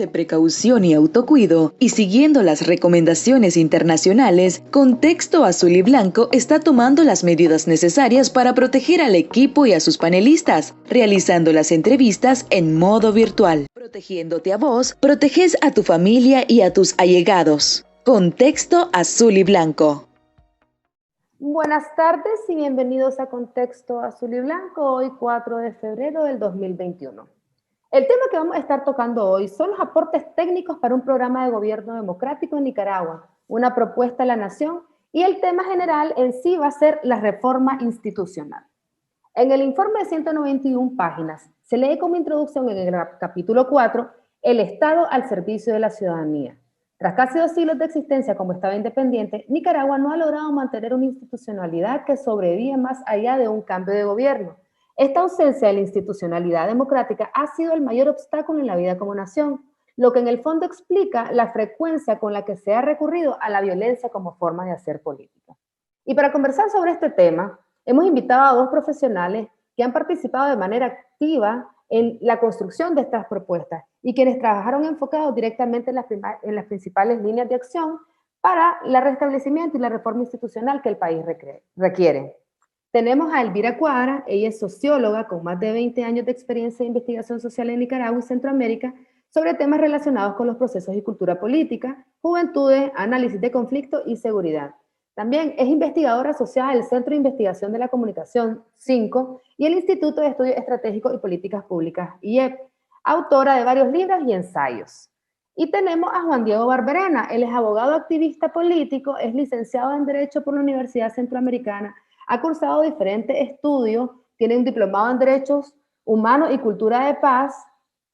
de precaución y autocuido y siguiendo las recomendaciones internacionales, Contexto Azul y Blanco está tomando las medidas necesarias para proteger al equipo y a sus panelistas, realizando las entrevistas en modo virtual. Protegiéndote a vos, proteges a tu familia y a tus allegados. Contexto Azul y Blanco. Buenas tardes y bienvenidos a Contexto Azul y Blanco, hoy 4 de febrero del 2021. El tema que vamos a estar tocando hoy son los aportes técnicos para un programa de gobierno democrático en Nicaragua, una propuesta a la nación, y el tema general en sí va a ser la reforma institucional. En el informe de 191 páginas se lee como introducción en el capítulo 4, el Estado al servicio de la ciudadanía. Tras casi 2 siglos de existencia como Estado independiente, Nicaragua no ha logrado mantener una institucionalidad que sobreviva más allá de un cambio de gobierno. Esta ausencia de la institucionalidad democrática ha sido el mayor obstáculo en la vida como nación, lo que en el fondo explica la frecuencia con la que se ha recurrido a la violencia como forma de hacer política. Y para conversar sobre este tema, hemos invitado a 2 profesionales que han participado de manera activa en la construcción de estas propuestas y quienes trabajaron enfocados directamente en las principales líneas de acción para el restablecimiento y la reforma institucional que el país requiere. Tenemos a Elvira Cuadra, ella es socióloga con más de 20 años de experiencia de investigación social en Nicaragua y Centroamérica sobre temas relacionados con los procesos y cultura política, juventudes, análisis de conflicto y seguridad. También es investigadora asociada del Centro de Investigación de la Comunicación, 5, y el Instituto de Estudios Estratégicos y Políticas Públicas, IEP, autora de varios libros y ensayos. Y tenemos a Juan Diego Barberena, él es abogado activista político, es licenciado en Derecho por la Universidad Centroamericana, ha cursado diferentes estudios, tiene un diplomado en Derechos Humanos y Cultura de Paz,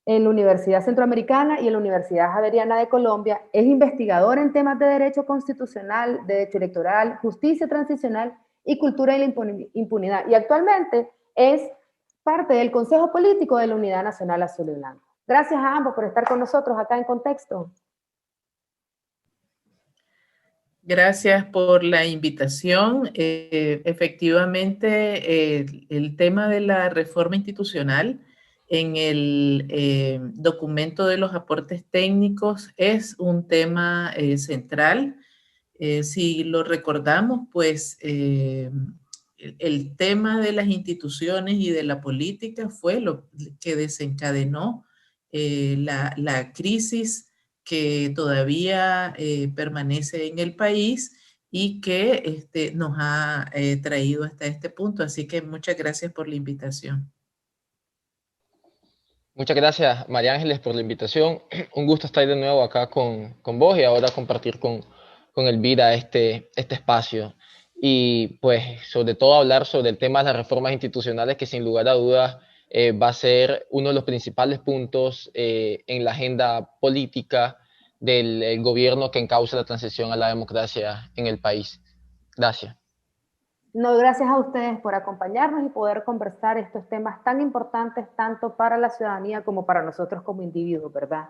en la Universidad Centroamericana y en la Universidad Javeriana de Colombia, es investigador en temas de derecho constitucional, derecho electoral, justicia transicional y cultura de la impunidad. Y actualmente es parte del Consejo Político de la Unidad Nacional Azul y Blanco. Gracias a ambos por estar con nosotros acá en Contexto. Gracias por la invitación. Efectivamente, el tema de la reforma institucional en el documento de los aportes técnicos es un tema central. Si lo recordamos, pues el tema de las instituciones y de la política fue lo que desencadenó la crisis que todavía permanece en el país y que nos ha traído hasta este punto. Así que muchas gracias por la invitación. Muchas gracias, María Ángeles, por la invitación. Un gusto estar de nuevo acá con vos y ahora compartir con Elvira este espacio. Y pues sobre todo hablar sobre el tema de las reformas institucionales que sin lugar a dudas va a ser uno de los principales puntos en la agenda política del gobierno que encausa la transición a la democracia en el país. Gracias. No, gracias a ustedes por acompañarnos y poder conversar estos temas tan importantes tanto para la ciudadanía como para nosotros como individuos, ¿verdad?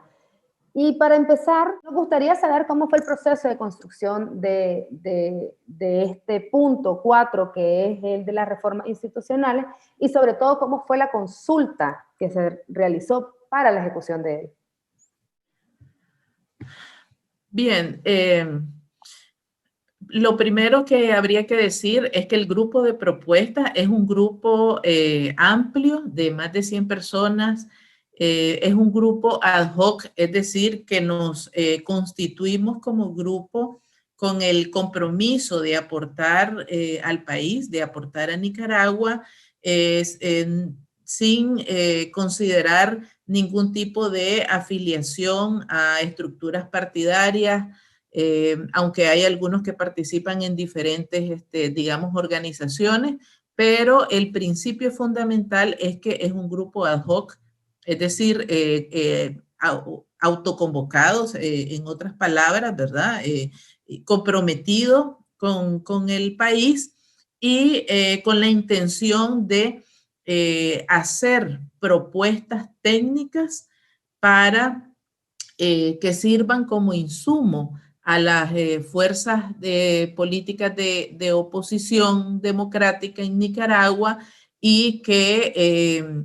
Y para empezar, nos gustaría saber cómo fue el proceso de construcción de este punto 4, que es el de las reformas institucionales, y sobre todo cómo fue la consulta que se realizó para la ejecución de él. Bien, lo primero que habría que decir es que el grupo de propuestas es un grupo amplio de más de 100 personas. Es un grupo ad hoc, es decir, que nos constituimos como grupo con el compromiso de aportar al país, de aportar a Nicaragua, sin considerar ningún tipo de afiliación a estructuras partidarias, aunque hay algunos que participan en diferentes, digamos, organizaciones, pero el principio fundamental es que es un grupo ad hoc, es decir, autoconvocados, en otras palabras, ¿verdad? Comprometido con el país y con la intención de hacer propuestas técnicas para que sirvan como insumo a las fuerzas de políticas de oposición democrática en Nicaragua y que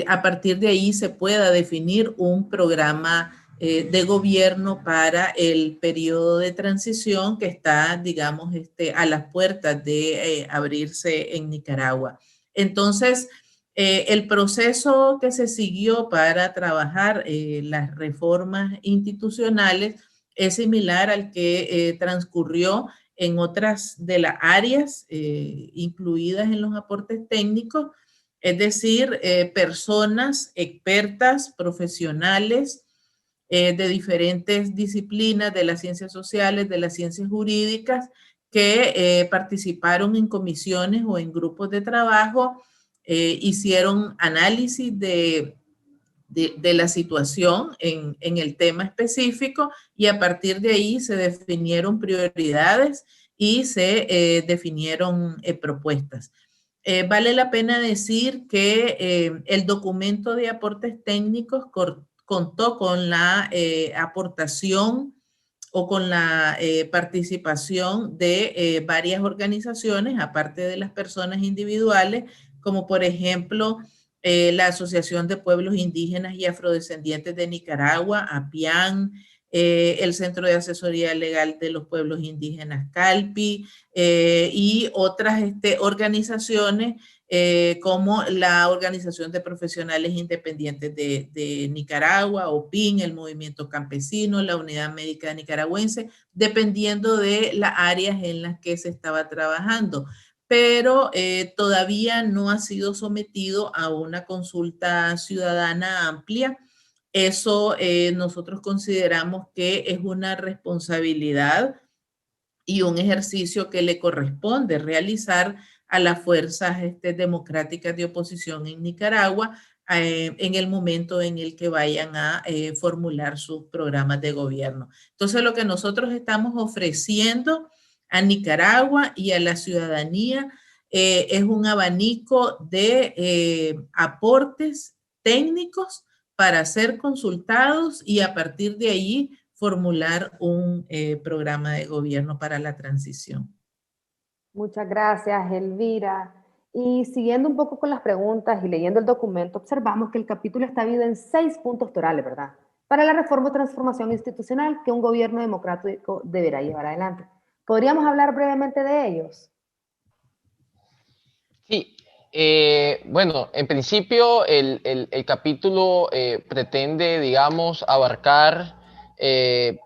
a partir de ahí se pueda definir un programa de gobierno para el periodo de transición que está, digamos, a las puertas de abrirse en Nicaragua. Entonces, el proceso que se siguió para trabajar las reformas institucionales es similar al que transcurrió en otras de las áreas incluidas en los aportes técnicos, es decir, personas expertas, profesionales, de diferentes disciplinas de las ciencias sociales, de las ciencias jurídicas, que participaron en comisiones o en grupos de trabajo, hicieron análisis de la situación en el tema específico y a partir de ahí se definieron prioridades y se definieron propuestas. Vale la pena decir que el documento de aportes técnicos contó con la aportación o con la participación de varias organizaciones, aparte de las personas individuales, como por ejemplo la Asociación de Pueblos Indígenas y Afrodescendientes de Nicaragua, APIAN, el Centro de Asesoría Legal de los Pueblos Indígenas, CALPI, y otras organizaciones como la Organización de Profesionales Independientes de Nicaragua, OPIN, el Movimiento Campesino, la Unidad Médica Nicaragüense, dependiendo de las áreas en las que se estaba trabajando. Pero todavía no ha sido sometido a una consulta ciudadana amplia. Eso nosotros consideramos que es una responsabilidad y un ejercicio que le corresponde realizar a las fuerzas democráticas de oposición en Nicaragua en el momento en el que vayan a formular sus programas de gobierno. Entonces, lo que nosotros estamos ofreciendo a Nicaragua y a la ciudadanía es un abanico de aportes técnicos para ser consultados y a partir de ahí formular un programa de gobierno para la transición. Muchas gracias, Elvira. Y siguiendo un poco con las preguntas y leyendo el documento, observamos que el capítulo está dividido en 6 puntos torales, ¿verdad? Para la reforma o transformación institucional que un gobierno democrático deberá llevar adelante. ¿Podríamos hablar brevemente de ellos? Sí, bueno, en principio el capítulo pretende, digamos, abarcar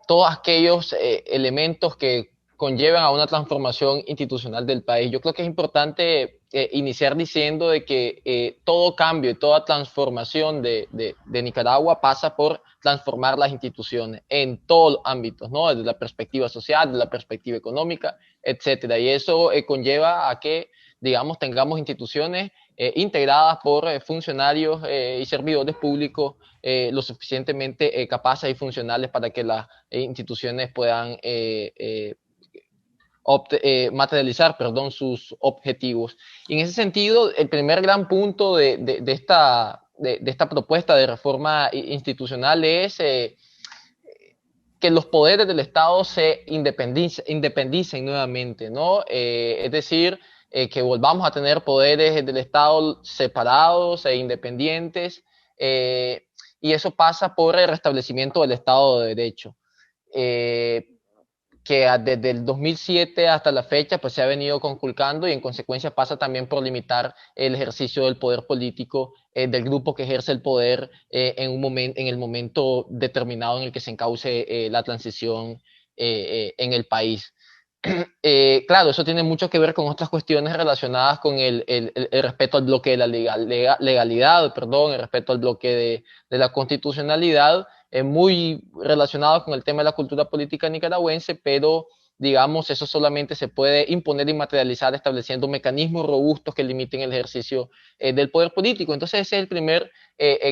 todos aquellos elementos que conllevan a una transformación institucional del país. Yo creo que es importante iniciar diciendo de que todo cambio y toda transformación de Nicaragua pasa por transformar las instituciones en todos los ámbitos, ¿no? Desde la perspectiva social, desde la perspectiva económica, etcétera. Y eso conlleva a que digamos, tengamos instituciones integradas por funcionarios y servidores públicos lo suficientemente capaces y funcionales para que las instituciones puedan materializar, perdón, sus objetivos. Y en ese sentido, el primer gran punto de esta propuesta de reforma institucional es que los poderes del Estado se independicen nuevamente, ¿no? Es decir, que volvamos a tener poderes del Estado separados e independientes, y eso pasa por el restablecimiento del Estado de Derecho, que desde el 2007 hasta la fecha pues se ha venido conculcando y en consecuencia pasa también por limitar el ejercicio del poder político del grupo que ejerce el poder en el momento determinado en el que se encauce la transición en el país. Claro, eso tiene mucho que ver con otras cuestiones relacionadas con el respeto al bloque de la legalidad, perdón, el respeto al bloque de la constitucionalidad, muy relacionado con el tema de la cultura política nicaragüense, pero digamos, eso solamente se puede imponer y materializar estableciendo mecanismos robustos que limiten el ejercicio del poder político. Entonces ese es el primer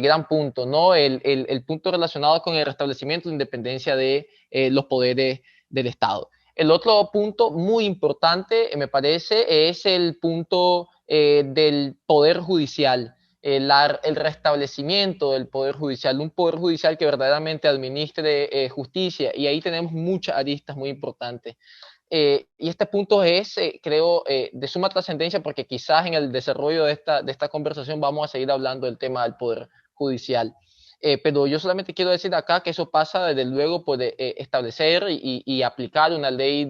gran punto, ¿no? El punto relacionado con el restablecimiento de la independencia de los poderes del Estado. El otro punto muy importante, me parece, es el punto del poder judicial, el restablecimiento del poder judicial, un poder judicial que verdaderamente administre justicia, y ahí tenemos muchas aristas muy importantes. Y este punto es, creo, de suma trascendencia porque quizás en el desarrollo de esta conversación vamos a seguir hablando del tema del poder judicial. Pero yo solamente quiero decir acá que eso pasa desde luego por establecer y aplicar una ley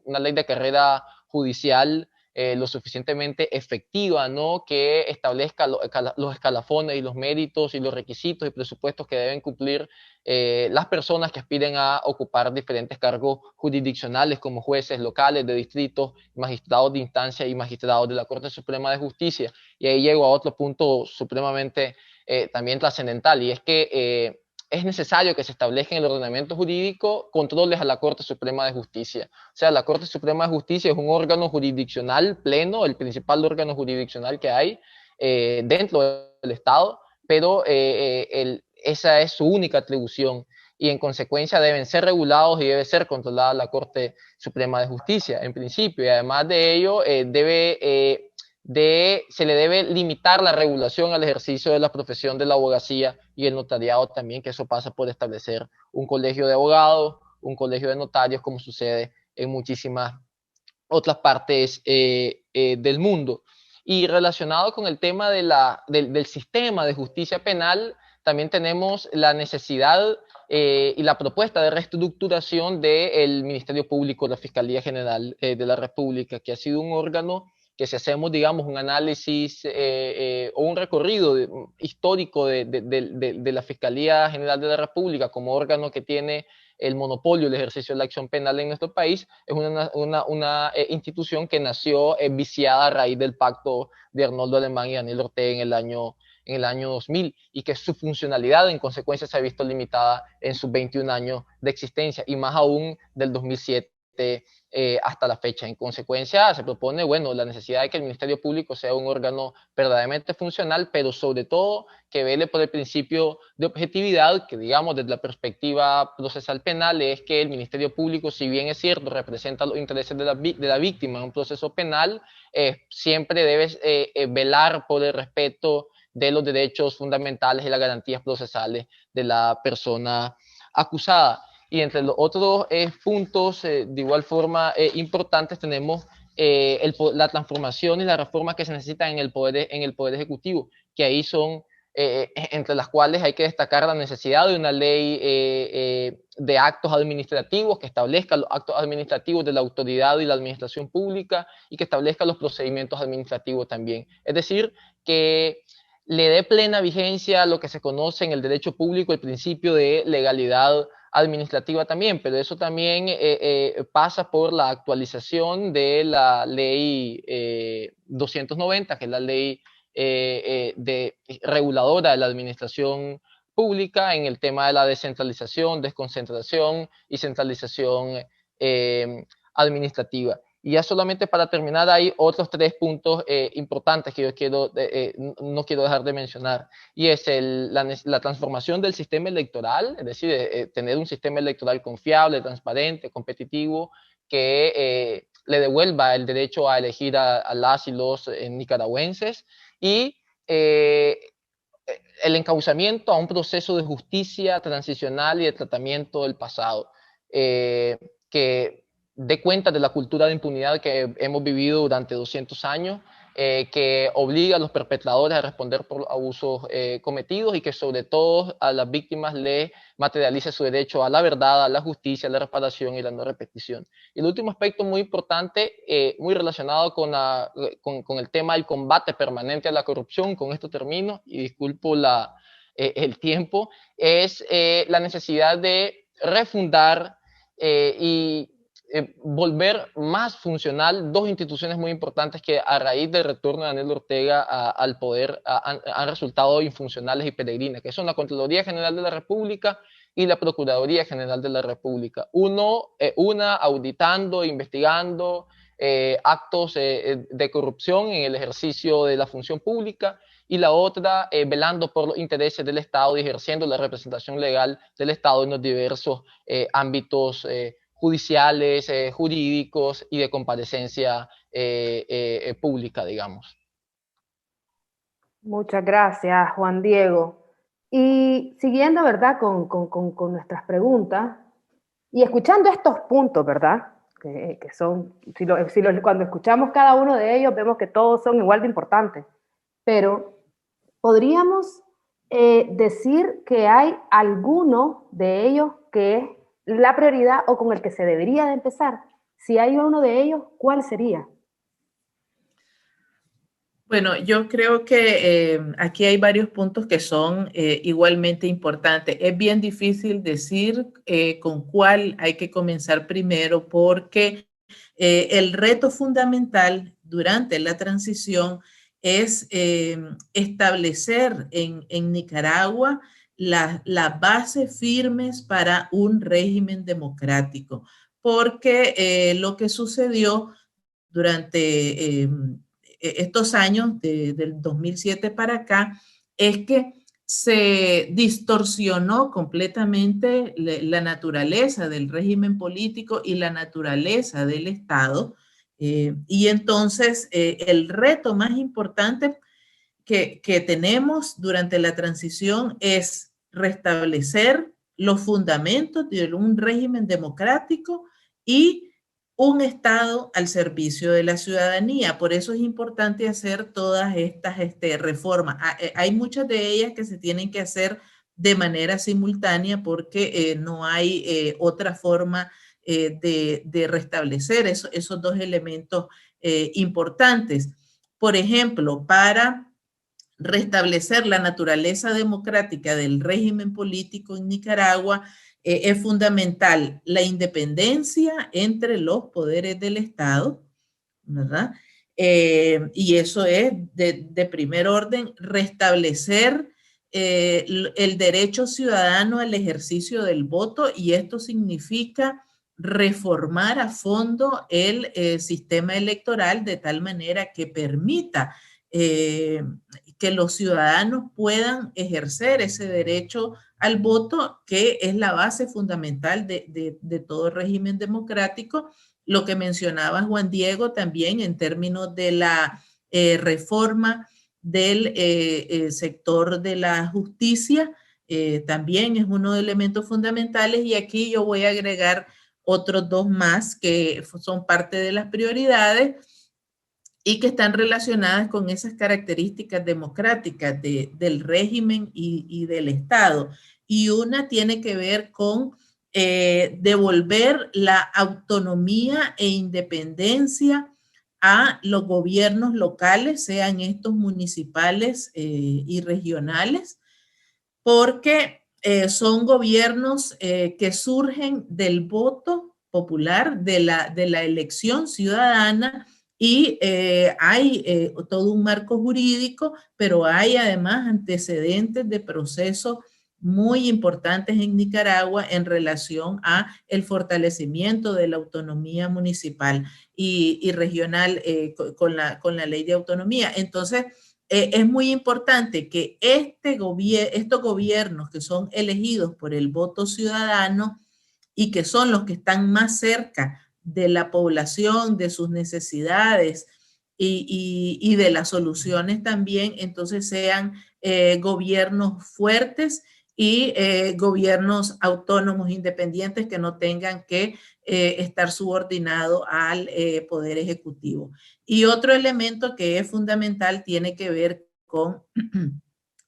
una ley de carrera judicial lo suficientemente efectiva, ¿no? Que establezca los escalafones y los méritos y los requisitos y presupuestos que deben cumplir las personas que aspiren a ocupar diferentes cargos jurisdiccionales como jueces locales, de distritos, magistrados de instancia y magistrados de la Corte Suprema de Justicia. Y ahí llego a otro punto supremamente también trascendental, y es que es necesario que se establezca en el ordenamiento jurídico controles a la Corte Suprema de Justicia. O sea, la Corte Suprema de Justicia es un órgano jurisdiccional pleno, el principal órgano jurisdiccional que hay dentro del Estado, pero esa es su única atribución y en consecuencia deben ser regulados y debe ser controlada la Corte Suprema de Justicia en principio, y además de ello se le debe limitar la regulación al ejercicio de la profesión de la abogacía y el notariado también, que eso pasa por establecer un colegio de abogados, un colegio de notarios, como sucede en muchísimas otras partes del mundo. Y relacionado con el tema del sistema de justicia penal, también tenemos la necesidad y la propuesta de reestructuración del Ministerio Público, la Fiscalía General de la República, que ha sido un órgano que si hacemos, digamos, un análisis o un recorrido histórico de la Fiscalía General de la República como órgano que tiene el monopolio del ejercicio de la acción penal en nuestro país, es una institución que nació viciada a raíz del pacto de Arnoldo Alemán y Daniel Ortega en el año 2000, y que su funcionalidad en consecuencia se ha visto limitada en sus 21 años de existencia, y más aún del 2007 hasta la fecha. En consecuencia, se propone, bueno, la necesidad de que el Ministerio Público sea un órgano verdaderamente funcional, pero sobre todo que vele por el principio de objetividad, que digamos desde la perspectiva procesal penal es que el Ministerio Público, si bien es cierto, representa los intereses de la víctima en un proceso penal, siempre debe velar por el respeto de los derechos fundamentales y las garantías procesales de la persona acusada. Y entre los otros puntos de igual forma importantes tenemos la transformación y la reforma que se necesita en el Poder Ejecutivo, que ahí son entre las cuales hay que destacar la necesidad de una ley de actos administrativos que establezca los actos administrativos de la autoridad y la administración pública y que establezca los procedimientos administrativos también. Es decir, que le dé plena vigencia a lo que se conoce en el derecho público el principio de legalidad administrativa también, pero eso también pasa por la actualización de la ley 290, que es la ley reguladora de la administración pública en el tema de la descentralización, desconcentración y centralización administrativa. Y ya solamente para terminar, hay otros 3 puntos importantes que yo no quiero dejar de mencionar, y es la transformación del sistema electoral, es decir, tener un sistema electoral confiable, transparente, competitivo, que le devuelva el derecho a elegir a las y los nicaragüenses, y el encauzamiento a un proceso de justicia transicional y de tratamiento del pasado, que dé cuenta de la cultura de impunidad que hemos vivido durante 200 años, que obliga a los perpetradores a responder por abusos cometidos, y que sobre todo a las víctimas le materialice su derecho a la verdad, a la justicia, a la reparación y la no repetición. Y el último aspecto muy importante, muy relacionado con el tema del combate permanente a la corrupción, con esto termino y disculpo el tiempo, es la necesidad de refundar y volver más funcional 2 instituciones muy importantes que a raíz del retorno de Daniel Ortega al poder han resultado infuncionales y peregrinas, que son la Contraloría General de la República y la Procuraduría General de la República. Una auditando, investigando actos de corrupción en el ejercicio de la función pública, y la otra velando por los intereses del Estado y ejerciendo la representación legal del Estado en los diversos ámbitos judiciales, jurídicos y de comparecencia pública, digamos. Muchas gracias, Juan Diego. Y siguiendo, ¿verdad?, con nuestras preguntas y escuchando estos puntos, ¿verdad?, que son, cuando escuchamos cada uno de ellos, vemos que todos son igual de importantes, pero podríamos decir que hay alguno de ellos que es la prioridad o con el que se debería de empezar. Si hay uno de ellos, ¿cuál sería? Bueno, yo creo que aquí hay varios puntos que son igualmente importantes. Es bien difícil decir con cuál hay que comenzar primero porque el reto fundamental durante la transición es establecer en Nicaragua las bases firmes para un régimen democrático, porque lo que sucedió durante estos años, del 2007 para acá, es que se distorsionó completamente la naturaleza del régimen político y la naturaleza del Estado. Y entonces el reto más importante que tenemos durante la transición es restablecer los fundamentos de un régimen democrático y un Estado al servicio de la ciudadanía. Por eso es importante hacer todas estas reformas. Hay muchas de ellas que se tienen que hacer de manera simultánea porque no hay otra forma de restablecer esos dos elementos importantes. Por ejemplo, para restablecer la naturaleza democrática del régimen político en Nicaragua, es fundamental la independencia entre los poderes del Estado, ¿verdad? Y eso es de primer orden, restablecer el derecho ciudadano al ejercicio del voto, y esto significa reformar a fondo el sistema electoral de tal manera que permita que los ciudadanos puedan ejercer ese derecho al voto, que es la base fundamental de todo régimen democrático. Lo que mencionaba Juan Diego también en términos de la reforma del sector de la justicia, también es uno de los elementos fundamentales, y aquí yo voy a agregar otros dos más que son parte de las prioridades y que están relacionadas con esas características democráticas del régimen y del Estado. Y una tiene que ver con devolver la autonomía e independencia a los gobiernos locales, sean estos municipales y regionales, porque son gobiernos que surgen del voto popular, de la elección ciudadana, y hay todo un marco jurídico, pero hay además antecedentes de procesos muy importantes en Nicaragua en relación a el fortalecimiento de la autonomía municipal y regional con la ley de autonomía. Entonces, es muy importante que estos gobiernos que son elegidos por el voto ciudadano y que son los que están más cerca de la población, de sus necesidades y de las soluciones también, entonces sean gobiernos fuertes y gobiernos autónomos, independientes, que no tengan que estar subordinados al Poder Ejecutivo. Y otro elemento que es fundamental tiene que ver con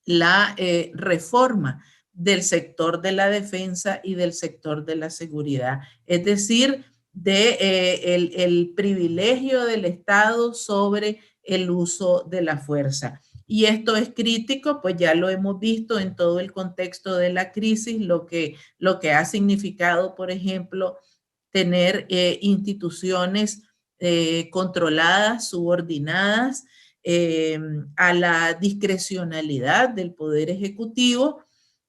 la reforma del sector de la defensa y del sector de la seguridad, es decir, el privilegio del Estado sobre el uso de la fuerza. Y esto es crítico, pues ya lo hemos visto en todo el contexto de la crisis, lo que ha significado, por ejemplo, tener instituciones controladas, subordinadas a la discrecionalidad del Poder Ejecutivo,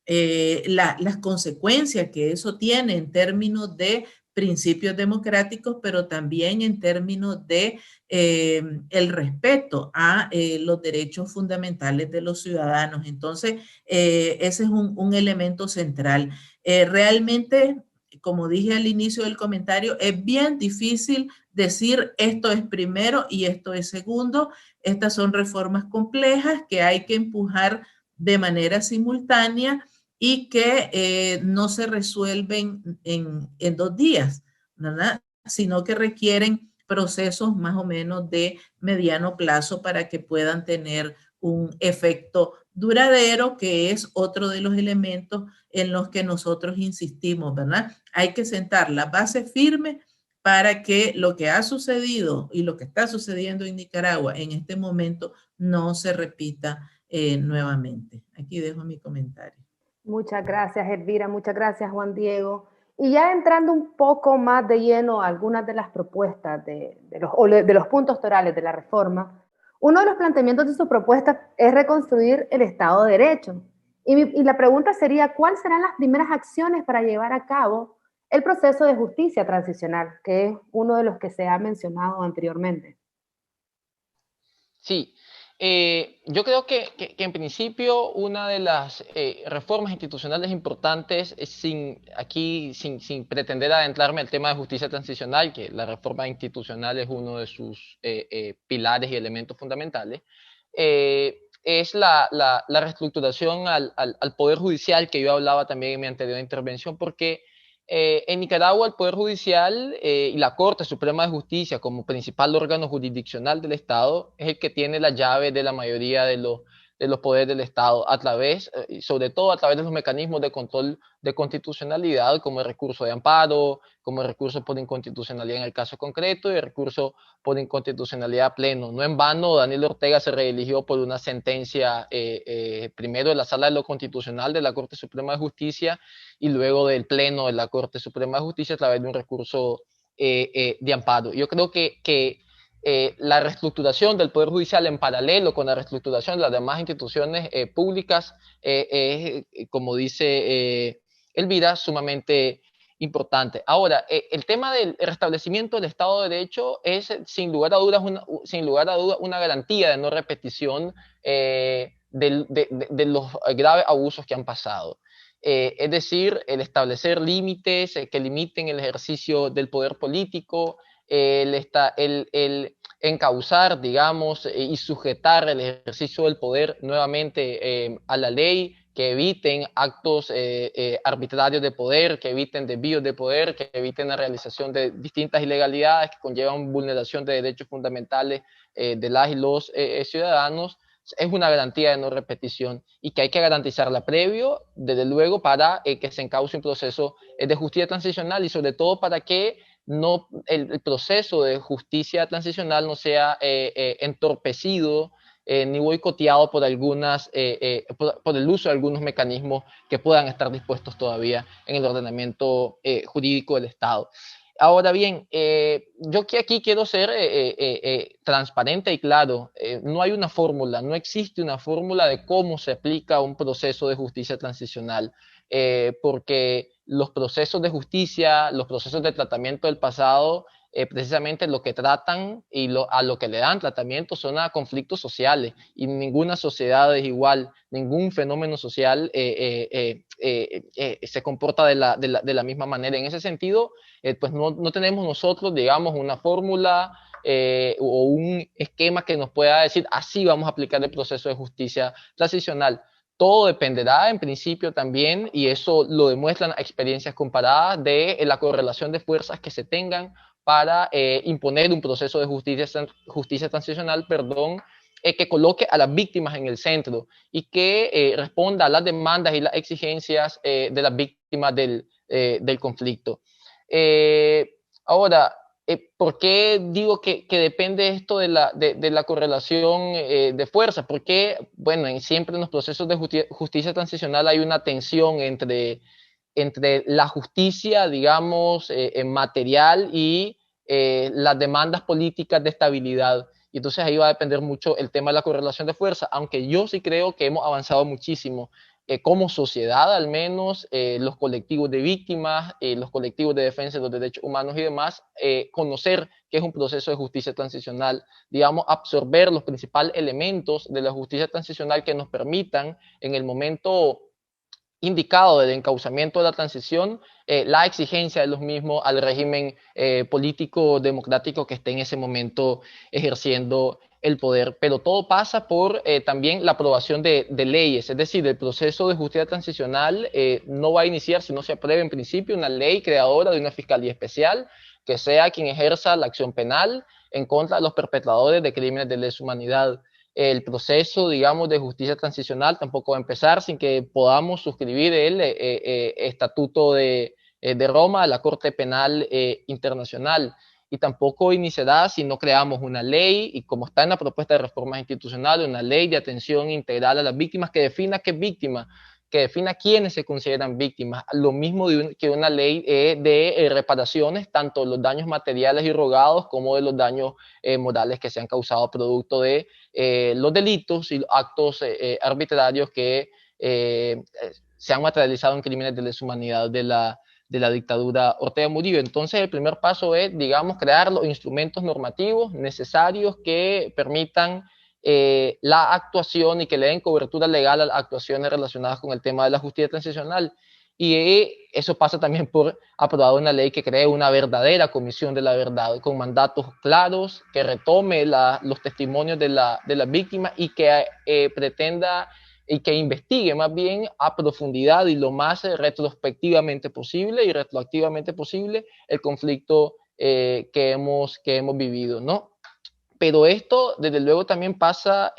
las consecuencias que eso tiene en términos de principios democráticos, pero también en términos de el respeto a los derechos fundamentales de los ciudadanos. Entonces, ese es un elemento central. Realmente, como dije al inicio del comentario, es bien difícil decir esto es primero y esto es segundo. Estas son reformas complejas que hay que empujar de manera simultánea y que no se resuelven en 2 días, ¿verdad? Sino que requieren procesos más o menos de mediano plazo para que puedan tener un efecto duradero, que es otro de los elementos en los que nosotros insistimos, ¿verdad? Hay que sentar la base firme para que lo que ha sucedido y lo que está sucediendo en Nicaragua en este momento no se repita nuevamente. Aquí dejo mi comentario. Muchas gracias, Elvira. Muchas gracias, Juan Diego. Y ya entrando un poco más de lleno a algunas de las propuestas de los puntos torales de la reforma, uno de los planteamientos de su propuesta es reconstruir el Estado de Derecho. Y la pregunta sería, ¿cuáles serán las primeras acciones para llevar a cabo el proceso de justicia transicional, que es uno de los que se ha mencionado anteriormente? Sí, yo creo que en principio una de las reformas institucionales importantes, sin pretender adentrarme al tema de justicia transicional, que la reforma institucional es uno de sus pilares y elementos fundamentales, es la reestructuración al Poder Judicial, que yo hablaba también en mi anterior intervención, porque en Nicaragua el Poder Judicial y la Corte Suprema de Justicia como principal órgano jurisdiccional del Estado es el que tiene la llave de la mayoría de los poderes del Estado a través, sobre todo a través de los mecanismos de control de constitucionalidad como el recurso de amparo, como el recurso por inconstitucionalidad en el caso concreto y el recurso por inconstitucionalidad pleno. No en vano Daniel Ortega se reeligió por una sentencia primero de la Sala de lo Constitucional de la Corte Suprema de Justicia y luego del Pleno de la Corte Suprema de Justicia a través de un recurso de amparo. Yo creo que la reestructuración del Poder Judicial en paralelo con la reestructuración de las demás instituciones públicas es, como dice Elvira, sumamente importante. Ahora, el tema del restablecimiento del Estado de Derecho es sin lugar a dudas una garantía de no repetición de los graves abusos que han pasado. Es decir, el establecer límites que limiten el ejercicio del poder político, el encauzar, digamos, y sujetar el ejercicio del poder nuevamente a la ley, que eviten actos arbitrarios de poder, que eviten desvíos de poder, que eviten la realización de distintas ilegalidades que conllevan vulneración de derechos fundamentales de las y los ciudadanos, es una garantía de no repetición y que hay que garantizarla previo, desde luego, para que se encauce un proceso de justicia transicional y sobre todo para que no, el proceso de justicia transicional no sea entorpecido ni boicoteado por por el uso de algunos mecanismos que puedan estar dispuestos todavía en el ordenamiento jurídico del Estado. Ahora bien, yo que aquí quiero ser transparente y claro, no hay una fórmula, no existe una fórmula de cómo se aplica un proceso de justicia transicional, porque los procesos de justicia, los procesos de tratamiento del pasado, precisamente lo que tratan y a lo que le dan tratamiento son a conflictos sociales y ninguna sociedad es igual, ningún fenómeno social se comporta de la misma manera. En ese sentido, pues no tenemos nosotros, digamos, una fórmula o un esquema que nos pueda decir así vamos a aplicar el proceso de justicia transicional. Todo dependerá en principio también, y eso lo demuestran experiencias comparadas, de la correlación de fuerzas que se tengan para imponer un proceso de justicia transicional, que coloque a las víctimas en el centro y que responda a las demandas y las exigencias de las víctimas del conflicto. Ahora, ¿por qué digo que depende esto de la correlación de fuerza? Porque, bueno, siempre en los procesos de justicia transicional hay una tensión entre la justicia, digamos, material y las demandas políticas de estabilidad. Y entonces ahí va a depender mucho el tema de la correlación de fuerza, aunque yo sí creo que hemos avanzado muchísimo como sociedad, al menos los colectivos de víctimas, los colectivos de defensa de los derechos humanos y demás, conocer qué es un proceso de justicia transicional, digamos, absorber los principales elementos de la justicia transicional que nos permitan en el momento indicado del encauzamiento de la transición, la exigencia de los mismos al régimen político democrático que esté en ese momento ejerciendo el poder. Pero todo pasa por también la aprobación de leyes, es decir, el proceso de justicia transicional no va a iniciar si no se aprueba en principio una ley creadora de una fiscalía especial que sea quien ejerza la acción penal en contra de los perpetradores de crímenes de lesa humanidad. el proceso, digamos, de justicia transicional tampoco va a empezar sin que podamos suscribir el Estatuto de Roma, la Corte Penal Internacional. Y tampoco iniciará si no creamos una ley, y como está en la propuesta de reformas institucionales, una ley de atención integral a las víctimas que defina qué es víctima, que defina quiénes se consideran víctimas, lo mismo que una ley de reparaciones, tanto los daños materiales y rogados como de los daños morales que se han causado producto de los delitos y actos arbitrarios que se han materializado en crímenes de lesa humanidad de la dictadura Ortega Murillo. Entonces, el primer paso es, digamos, crear los instrumentos normativos necesarios que permitan la actuación y que le den cobertura legal a las actuaciones relacionadas con el tema de la justicia transicional. Y eso pasa también por aprobar una ley que cree una verdadera comisión de la verdad, con mandatos claros, que retome los testimonios de las víctimas y que pretenda y que investigue más bien a profundidad y lo más retrospectivamente posible y retroactivamente posible el conflicto que hemos vivido, ¿no? Pero esto, desde luego, también pasa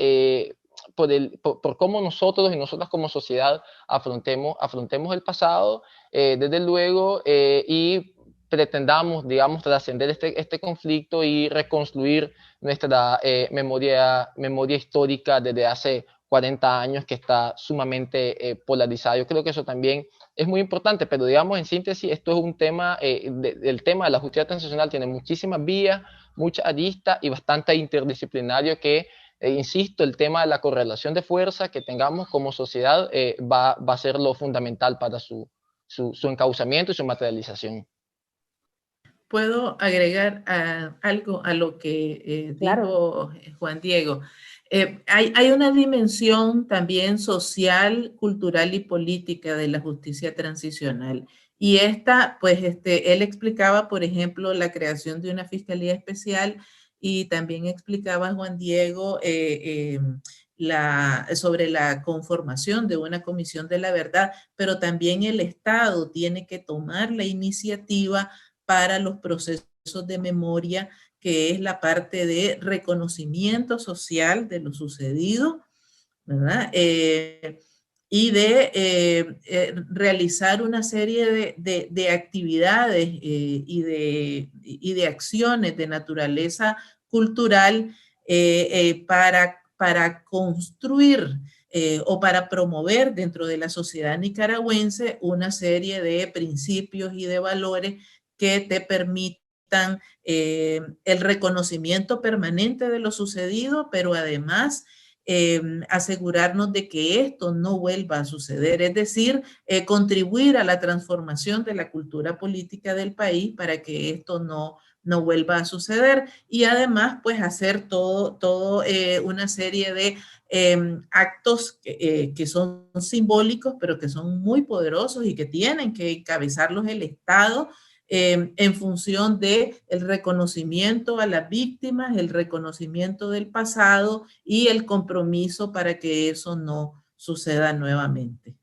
por cómo nosotros y nosotras como sociedad afrontemos el pasado, desde luego, y pretendamos, digamos, trascender este conflicto y reconstruir nuestra memoria histórica desde hace 40 años, que está sumamente polarizada. Yo creo que eso también es muy importante, pero digamos, en síntesis, esto es un tema, el tema de la justicia transicional tiene muchísimas vías, muchas aristas y bastante interdisciplinario que, insisto, el tema de la correlación de fuerza que tengamos como sociedad va a ser lo fundamental para su encauzamiento y su materialización. ¿Puedo agregar algo a lo que dijo Juan Diego? Hay una dimensión también social, cultural y política de la justicia transicional. Y esta, pues, él explicaba, por ejemplo, la creación de una fiscalía especial, y también explicaba Juan Diego sobre la conformación de una comisión de la verdad, pero también el Estado tiene que tomar la iniciativa para los procesos de memoria, que es la parte de reconocimiento social de lo sucedido, ¿verdad? Y de realizar una serie de actividades y de acciones de naturaleza cultural para construir o para promover dentro de la sociedad nicaragüense una serie de principios y de valores que te permitan el reconocimiento permanente de lo sucedido, pero además asegurarnos de que esto no vuelva a suceder, es decir, contribuir a la transformación de la cultura política del país para que esto no vuelva a suceder, y además pues hacer todo una serie de actos que son simbólicos, pero que son muy poderosos y que tienen que encabezarlos el Estado, en función de el reconocimiento a las víctimas, el reconocimiento del pasado y el compromiso para que eso no suceda nuevamente.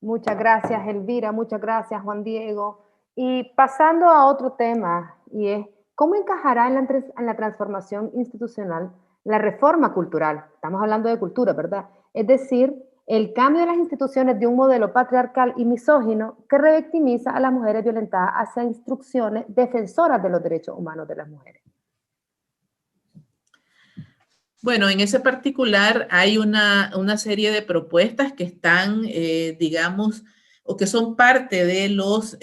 Muchas gracias, Elvira. Muchas gracias, Juan Diego. Y pasando a otro tema, y es, ¿cómo encajará en la transformación institucional la reforma cultural? Estamos hablando de cultura, ¿verdad? Es decir, el cambio de las instituciones de un modelo patriarcal y misógino que revictimiza a las mujeres violentadas hacia instrucciones defensoras de los derechos humanos de las mujeres. Bueno, en ese particular hay una serie de propuestas que están, digamos, o que son parte de los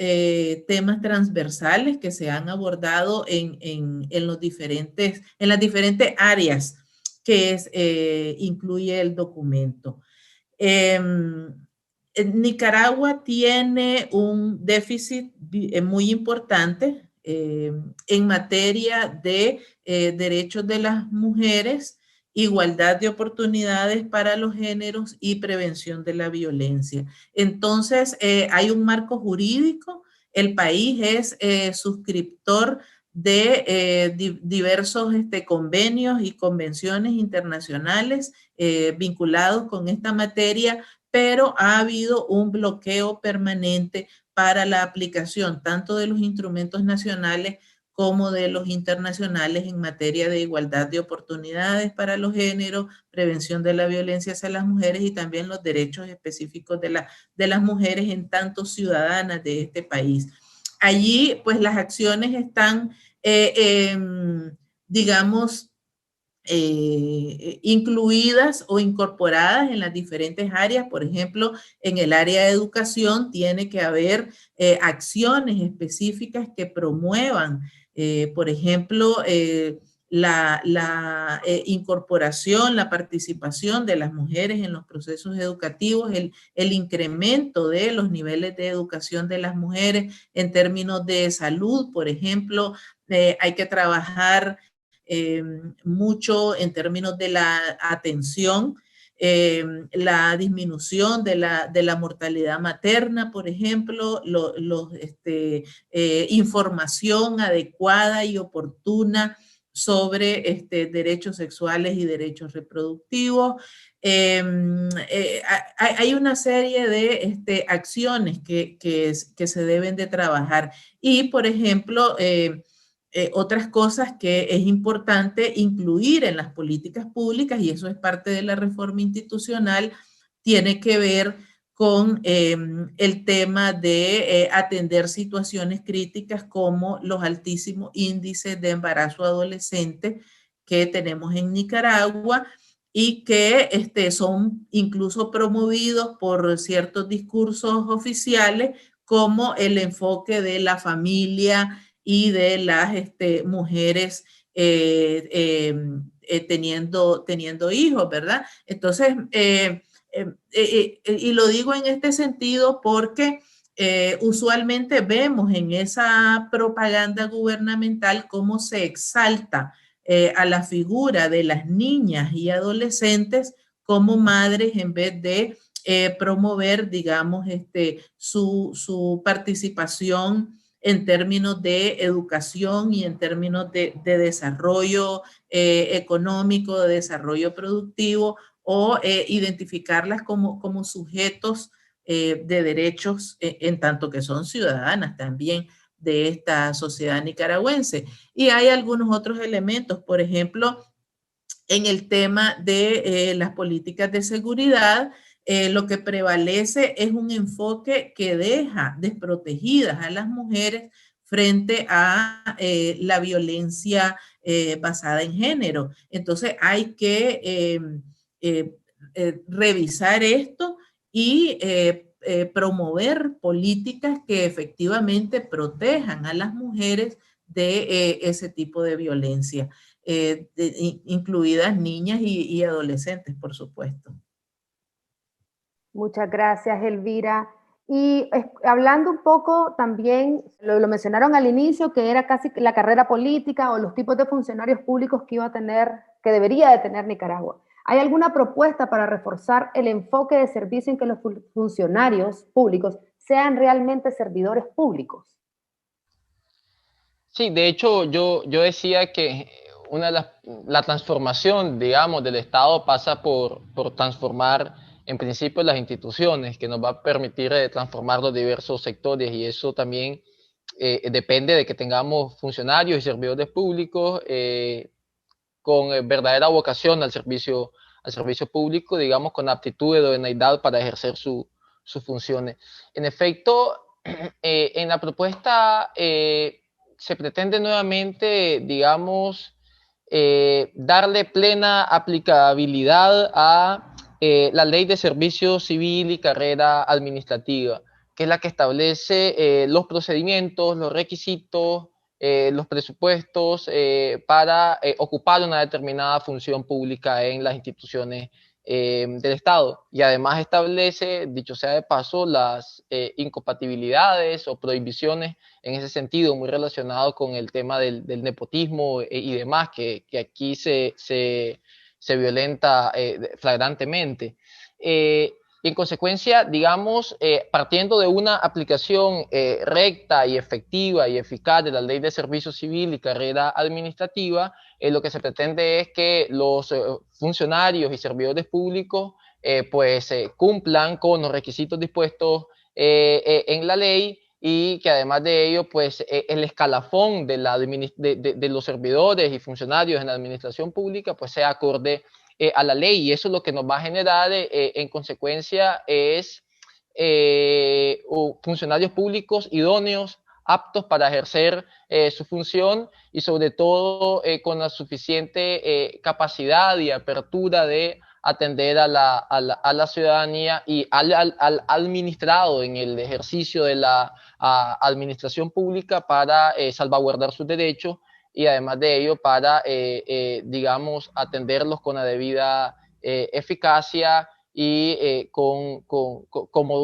temas transversales que se han abordado en las diferentes áreas que incluye el documento. Nicaragua tiene un déficit muy importante en materia de derechos de las mujeres, igualdad de oportunidades para los géneros y prevención de la violencia. Entonces, hay un marco jurídico, el país es suscriptor de diversos convenios y convenciones internacionales vinculados con esta materia, pero ha habido un bloqueo permanente para la aplicación tanto de los instrumentos nacionales como de los internacionales en materia de igualdad de oportunidades para los géneros, prevención de la violencia hacia las mujeres y también los derechos específicos de las mujeres en tanto ciudadanas de este país. Allí, pues las acciones están, digamos, incluidas o incorporadas en las diferentes áreas. Por ejemplo, en el área de educación tiene que haber acciones específicas que promuevan, por ejemplo, la incorporación, la participación de las mujeres en los procesos educativos, el incremento de los niveles de educación de las mujeres en términos de salud, por ejemplo, hay que trabajar mucho en términos de la atención, la disminución de la mortalidad materna, por ejemplo, información adecuada y oportuna sobre derechos sexuales y derechos reproductivos. Hay una serie de acciones que se deben de trabajar y, por ejemplo, otras cosas que es importante incluir en las políticas públicas, y eso es parte de la reforma institucional, tiene que ver con el tema de atender situaciones críticas como los altísimos índices de embarazo adolescente que tenemos en Nicaragua y que son incluso promovidos por ciertos discursos oficiales como el enfoque de la familia y de las mujeres teniendo hijos, ¿verdad? Entonces, y lo digo en este sentido porque usualmente vemos en esa propaganda gubernamental cómo se exalta a la figura de las niñas y adolescentes como madres en vez de promover, digamos, su participación en términos de educación y en términos de desarrollo económico, de desarrollo productivo, o identificarlas como sujetos de derechos en tanto que son ciudadanas también de esta sociedad nicaragüense. Y hay algunos otros elementos, por ejemplo, en el tema de las políticas de seguridad, lo que prevalece es un enfoque que deja desprotegidas a las mujeres frente a la violencia basada en género. Entonces hay que revisar esto y promover políticas que efectivamente protejan a las mujeres de ese tipo de violencia, incluidas niñas y adolescentes, por supuesto. Muchas gracias, Elvira. Y hablando un poco también, lo mencionaron al inicio, que era casi la carrera política o los tipos de funcionarios públicos que iba a tener, que debería de tener Nicaragua. ¿Hay alguna propuesta para reforzar el enfoque de servicio en que los funcionarios públicos sean realmente servidores públicos? Sí, de hecho yo decía que la transformación, digamos, del Estado pasa por transformar en principio las instituciones, que nos va a permitir transformar los diversos sectores, y eso también depende de que tengamos funcionarios y servidores públicos con verdadera vocación al servicio público, digamos, con aptitud y idoneidad para ejercer sus funciones. En efecto, en la propuesta se pretende nuevamente, digamos, darle plena aplicabilidad a la Ley de Servicio Civil y Carrera Administrativa, que es la que establece los procedimientos, los requisitos, los presupuestos para ocupar una determinada función pública en las instituciones del Estado, y además establece, dicho sea de paso, las incompatibilidades o prohibiciones en ese sentido, muy relacionado con el tema del nepotismo y demás, que aquí se violenta flagrantemente. Y en consecuencia, digamos, partiendo de una aplicación recta y efectiva y eficaz de la Ley de Servicio Civil y Carrera Administrativa, lo que se pretende es que los funcionarios y servidores públicos cumplan con los requisitos dispuestos en la ley y que además de ello, pues el escalafón de los servidores y funcionarios en la administración pública pues sea acorde a la ley, y eso lo que nos va a generar en consecuencia es funcionarios públicos idóneos, aptos para ejercer su función y sobre todo con la suficiente capacidad y apertura de atender a la ciudadanía y al administrado en el ejercicio de la administración pública para salvaguardar sus derechos y además de ello para, digamos, atenderlos con la debida eficacia y como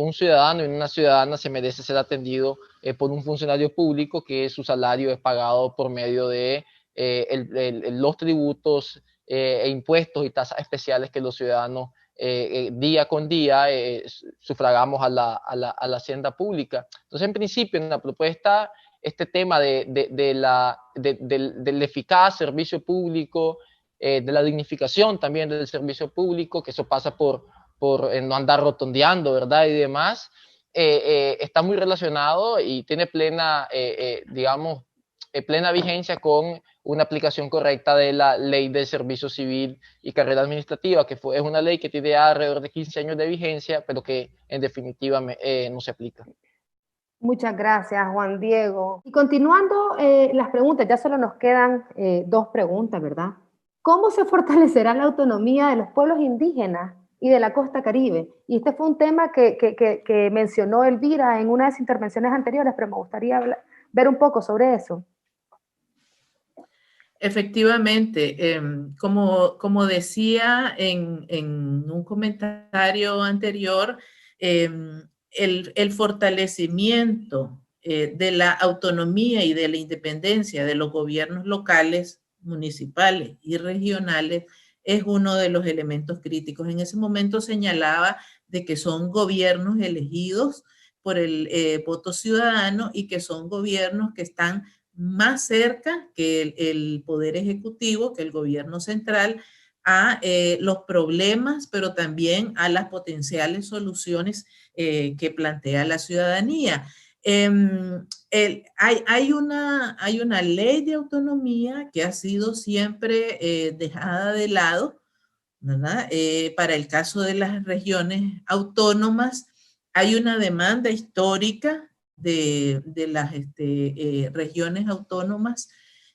un ciudadano y una ciudadana se merece ser atendido por un funcionario público que su salario es pagado por medio de los tributos e impuestos y tasas especiales que los ciudadanos día con día sufragamos a la hacienda pública. Entonces, en principio, en la propuesta, este tema del eficaz servicio público, de la dignificación también del servicio público, que eso pasa por no andar rotondeando, ¿verdad? Y demás, está muy relacionado y tiene plena, digamos, plena vigencia con una aplicación correcta de la ley del servicio civil y carrera administrativa, que es una ley que tiene alrededor de 15 años de vigencia, pero que en definitiva no se aplica. Muchas gracias, Juan Diego. Y continuando las preguntas, ya solo nos quedan 2 preguntas, ¿verdad? ¿Cómo se fortalecerá la autonomía de los pueblos indígenas y de la costa Caribe? Y este fue un tema que mencionó Elvira en una de sus intervenciones anteriores, pero me gustaría ver un poco sobre eso. Efectivamente, como decía en un comentario anterior, el fortalecimiento de la autonomía y de la independencia de los gobiernos locales, municipales y regionales es uno de los elementos críticos. En ese momento señalaba de que son gobiernos elegidos por el voto ciudadano y que son gobiernos que están más cerca que el Poder Ejecutivo, que el gobierno central, a los problemas, pero también a las potenciales soluciones que plantea la ciudadanía. Hay una ley de autonomía que ha sido siempre dejada de lado, ¿verdad? Para el caso de las regiones autónomas, hay una demanda histórica de las regiones autónomas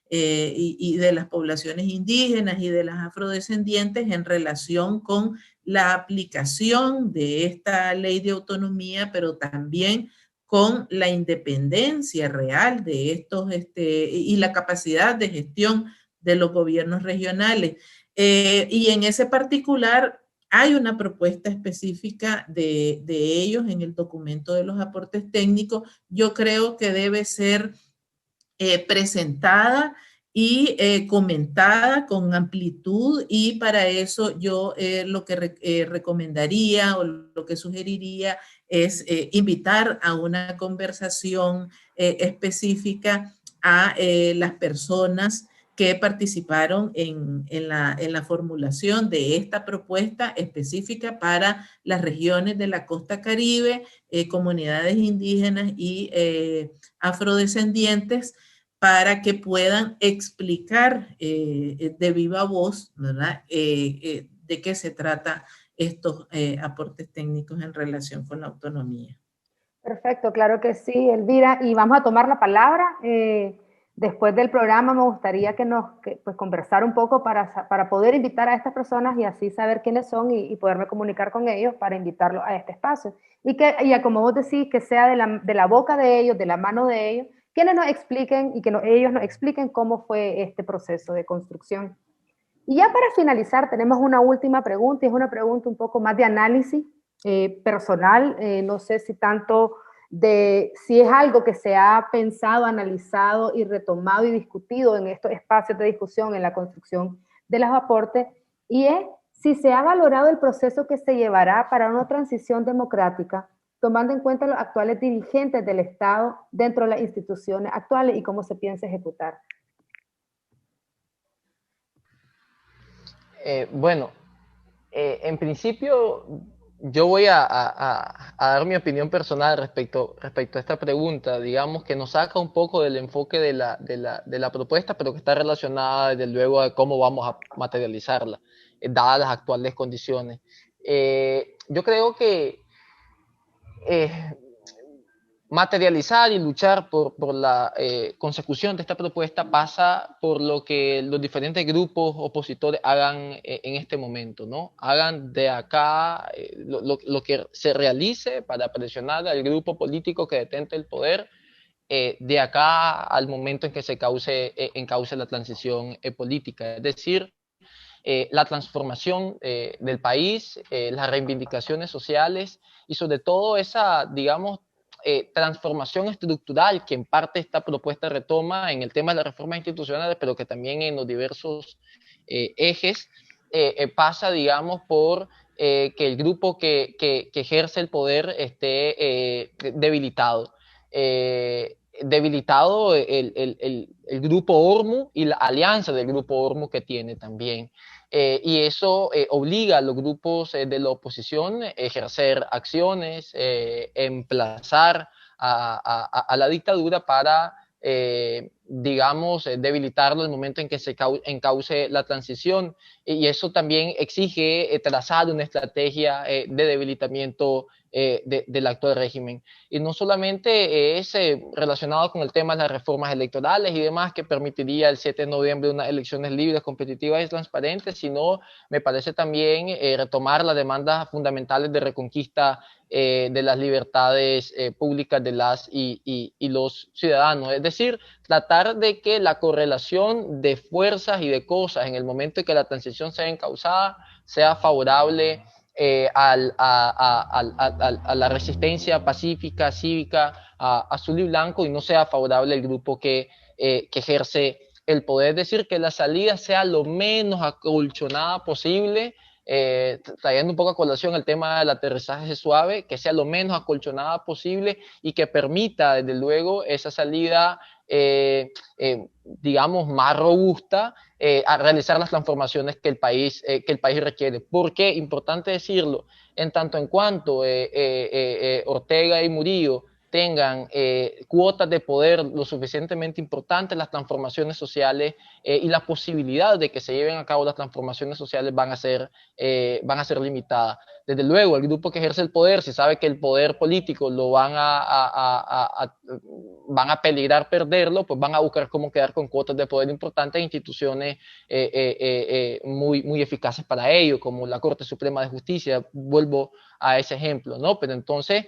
y de las poblaciones indígenas y de las afrodescendientes en relación con la aplicación de esta ley de autonomía, pero también con la independencia real de estos y la capacidad de gestión de los gobiernos regionales. Y en ese particular hay una propuesta específica de ellos en el documento de los aportes técnicos. Yo creo que debe ser presentada y comentada con amplitud, y para eso yo lo que recomendaría o lo que sugeriría es invitar a una conversación específica a las personas que participaron en la formulación de esta propuesta específica para las regiones de la costa Caribe, comunidades indígenas y afrodescendientes, para que puedan explicar de viva voz, ¿verdad? De qué se trata estos aportes técnicos en relación con la autonomía. Perfecto, claro que sí, Elvira. Y vamos a tomar la palabra. Después del programa me gustaría pues, conversar un poco para poder invitar a estas personas y así saber quiénes son y poderme comunicar con ellos para invitarlos a este espacio. Y como vos decís, que sea de la boca de ellos, de la mano de ellos, quienes nos expliquen y que ellos nos expliquen cómo fue este proceso de construcción. Y ya para finalizar, tenemos una última pregunta, y es una pregunta un poco más de análisis personal, no sé si tanto si es algo que se ha pensado, analizado y retomado y discutido en estos espacios de discusión en la construcción de los aportes, y es si se ha valorado el proceso que se llevará para una transición democrática, tomando en cuenta los actuales dirigentes del Estado dentro de las instituciones actuales y cómo se piensa ejecutar. Bueno, en principio yo voy a dar mi opinión personal respecto a esta pregunta, digamos que nos saca un poco del enfoque de la propuesta, pero que está relacionada desde luego a cómo vamos a materializarla, dadas las actuales condiciones. Yo creo que eh, materializar y luchar por la consecución de esta propuesta pasa por lo que los diferentes grupos opositores hagan en este momento, ¿no? Hagan de acá lo que se realice para presionar al grupo político que detente el poder de acá al momento en que se encauce la transición política. Es decir, la transformación del país, las reivindicaciones sociales y sobre todo esa, digamos, transformación estructural que en parte esta propuesta retoma en el tema de las reformas institucionales, pero que también en los diversos ejes pasa, digamos, por que el grupo que ejerce el poder esté debilitado. Debilitado el grupo ORMU y la alianza del grupo ORMU que tiene también. Y eso obliga a los grupos de la oposición a ejercer acciones, emplazar a la dictadura para, digamos, debilitarlo en el momento en que se encauce la transición. Y eso también exige trazar una estrategia de debilitamiento del actual régimen. Y no solamente es relacionado con el tema de las reformas electorales y demás que permitiría el 7 de noviembre unas elecciones libres, competitivas y transparentes, sino me parece también retomar las demandas fundamentales de reconquista de las libertades públicas de las y los ciudadanos. Es decir, tratar de que la correlación de fuerzas y de cosas en el momento en que la transición sea encauzada sea favorable a la resistencia pacífica, cívica, azul y blanco, y no sea favorable el grupo que ejerce el poder. Es decir, que la salida sea lo menos acolchonada posible, trayendo un poco a colación el tema del aterrizaje suave, que sea lo menos acolchonada posible y que permita, desde luego, esa salida, digamos, más robusta a realizar las transformaciones que el país requiere. ¿Por qué? Importante decirlo, en tanto en cuanto Ortega y Murillo tengan cuotas de poder lo suficientemente importantes, las transformaciones sociales y la posibilidad de que se lleven a cabo las transformaciones sociales van a ser limitadas. Desde luego, el grupo que ejerce el poder, si sabe que el poder político lo van a peligrar perderlo, pues van a buscar cómo quedar con cuotas de poder importantes e instituciones muy eficaces para ello, como la Corte Suprema de Justicia. Vuelvo a ese ejemplo, ¿no? Pero entonces,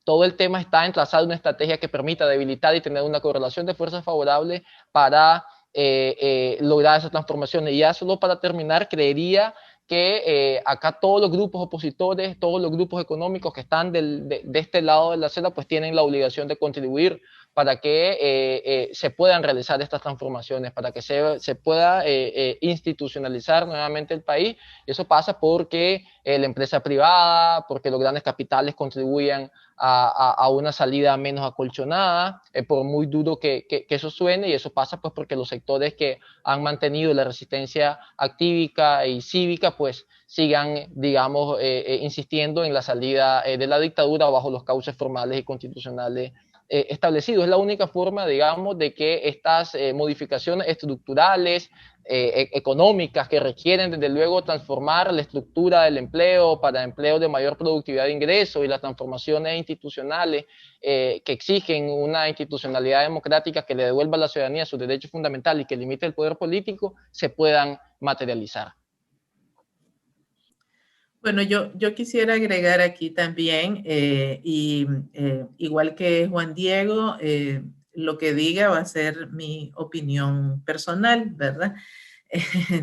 todo el tema está en trazar una estrategia que permita debilitar y tener una correlación de fuerzas favorables para lograr esas transformaciones. Y ya solo para terminar, creería que acá todos los grupos opositores, todos los grupos económicos que están de este lado de la acera, pues tienen la obligación de contribuir para que se puedan realizar estas transformaciones, para que se pueda institucionalizar nuevamente el país. Y eso pasa porque la empresa privada, porque los grandes capitales contribuyan a una salida menos acolchonada, por muy duro que eso suene, y eso pasa pues porque los sectores que han mantenido la resistencia actívica y cívica pues sigan, digamos, insistiendo en la salida de la dictadura bajo los cauces formales y constitucionales establecidos. Es la única forma, digamos, de que estas modificaciones estructurales, económicas, que requieren desde luego transformar la estructura del empleo para empleos de mayor productividad de ingresos y las transformaciones institucionales que exigen una institucionalidad democrática que le devuelva a la ciudadanía sus derechos fundamentales y que limite el poder político, se puedan materializar. Bueno, yo quisiera agregar aquí también, igual que Juan Diego, lo que diga va a ser mi opinión personal, ¿verdad?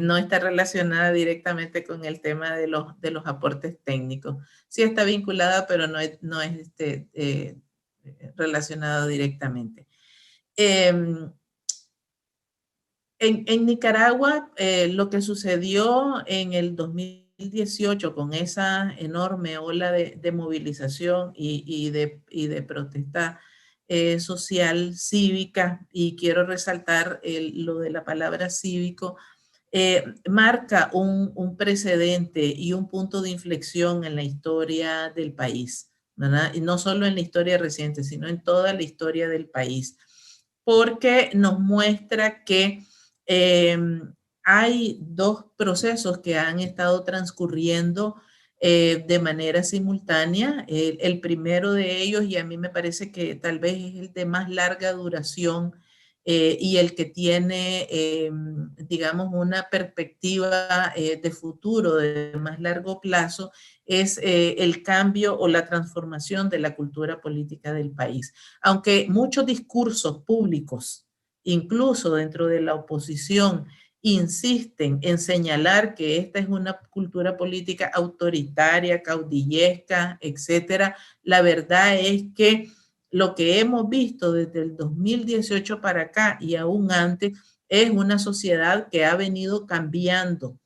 No está relacionada directamente con el tema de los aportes técnicos. Sí está vinculada, pero no es relacionado directamente. En Nicaragua, lo que sucedió en el 2018 con esa enorme ola de movilización y de protesta social cívica, y quiero resaltar lo de la palabra cívico, marca un precedente y un punto de inflexión en la historia del país, ¿verdad? Y no solo en la historia reciente, sino en toda la historia del país, porque nos muestra que hay dos procesos que han estado transcurriendo de manera simultánea. El primero de ellos, y a mí me parece que tal vez es el de más larga duración, y el que tiene, digamos, una perspectiva de futuro de más largo plazo, es el cambio o la transformación de la cultura política del país. Aunque muchos discursos públicos, incluso dentro de la oposición, insisten en señalar que esta es una cultura política autoritaria, caudillesca, etcétera, la verdad es que lo que hemos visto desde el 2018 para acá y aún antes es una sociedad que ha venido cambiando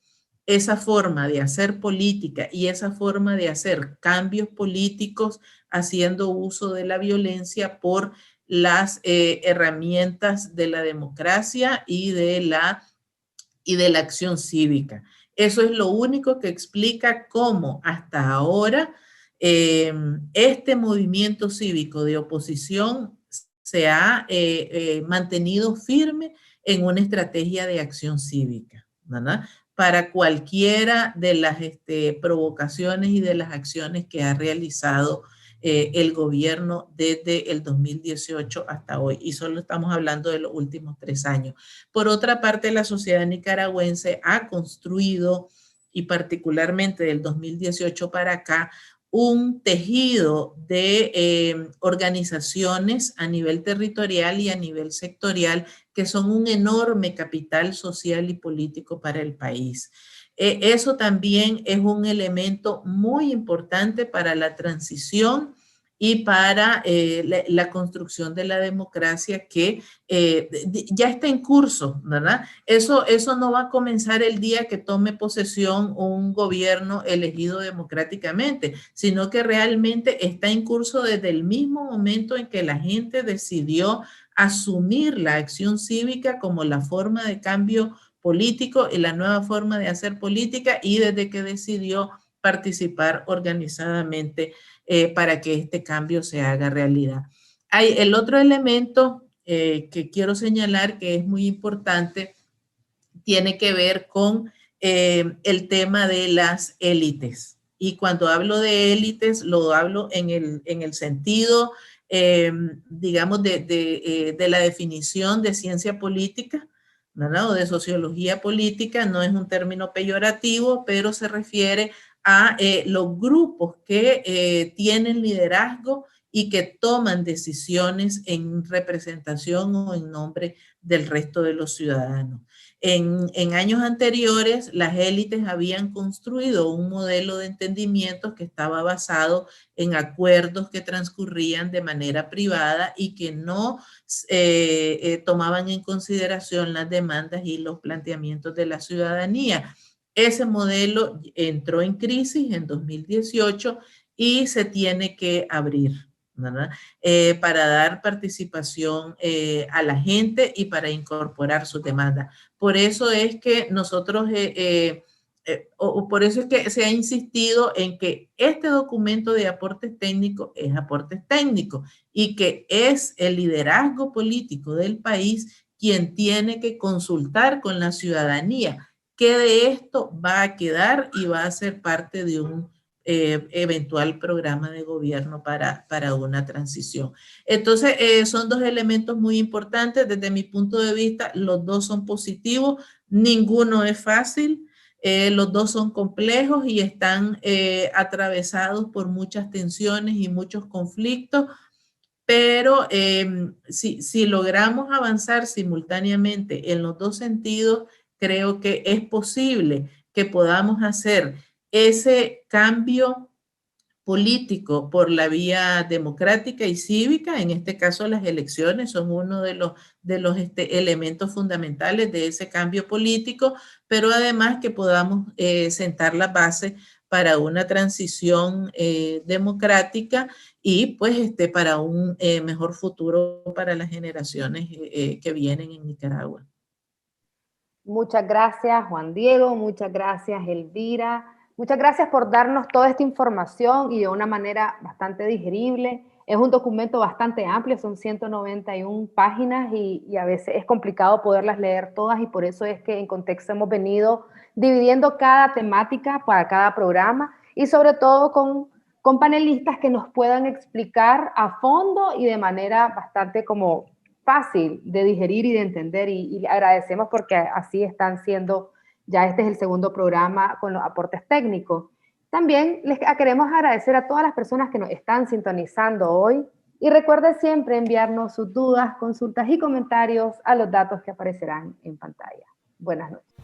esa forma de hacer política y esa forma de hacer cambios políticos haciendo uso de la violencia por las herramientas de la democracia y de la acción cívica. Eso es lo único que explica cómo hasta ahora este movimiento cívico de oposición se ha mantenido firme en una estrategia de acción cívica, ¿verdad? Para cualquiera de las provocaciones y de las acciones que ha realizado el gobierno desde el 2018 hasta hoy, y solo estamos hablando de los últimos 3 años. Por otra parte, la sociedad nicaragüense ha construido, y particularmente del 2018 para acá, un tejido de organizaciones a nivel territorial y a nivel sectorial que son un enorme capital social y político para el país. Eso también es un elemento muy importante para la transición y para la construcción de la democracia que ya está en curso, ¿verdad? Eso no va a comenzar el día que tome posesión un gobierno elegido democráticamente, sino que realmente está en curso desde el mismo momento en que la gente decidió asumir la acción cívica como la forma de cambio político y la nueva forma de hacer política, y desde que decidió participar organizadamente para que este cambio se haga realidad. Hay el otro elemento que quiero señalar que es muy importante, tiene que ver con el tema de las élites. Y cuando hablo de élites, lo hablo en el sentido, digamos, de la definición de ciencia política, ¿verdad? O de sociología política. No es un término peyorativo, pero se refiere a los grupos que tienen liderazgo y que toman decisiones en representación o en nombre del resto de los ciudadanos. En años anteriores, las élites habían construido un modelo de entendimientos que estaba basado en acuerdos que transcurrían de manera privada y que no tomaban en consideración las demandas y los planteamientos de la ciudadanía. Ese modelo entró en crisis en 2018 y se tiene que abrir, ¿verdad? Para dar participación a la gente y para incorporar sus demandas. Por eso es que nosotros, por eso es que se ha insistido en que este documento de aportes técnicos es aportes técnicos y que es el liderazgo político del país quien tiene que consultar con la ciudadanía qué de esto va a quedar y va a ser parte de un eventual programa de gobierno para una transición. Entonces, son dos elementos muy importantes. Desde mi punto de vista, los dos son positivos, ninguno es fácil, los dos son complejos y están atravesados por muchas tensiones y muchos conflictos, pero si logramos avanzar simultáneamente en los dos sentidos, creo que es posible que podamos hacer ese cambio político por la vía democrática y cívica. En este caso, las elecciones son uno de los elementos fundamentales de ese cambio político, pero además que podamos sentar la base para una transición democrática y pues para un mejor futuro para las generaciones que vienen en Nicaragua. Muchas gracias, Juan Diego, muchas gracias, Elvira. Muchas gracias por darnos toda esta información y de una manera bastante digerible. Es un documento bastante amplio, son 191 páginas y a veces es complicado poderlas leer todas y por eso es que en Contexto hemos venido dividiendo cada temática para cada programa y sobre todo con panelistas que nos puedan explicar a fondo y de manera bastante como fácil de digerir y de entender y agradecemos porque así están siendo. Ya este es el segundo programa con los aportes técnicos. También les queremos agradecer a todas las personas que nos están sintonizando hoy y recuerde siempre enviarnos sus dudas, consultas y comentarios a los datos que aparecerán en pantalla. Buenas noches.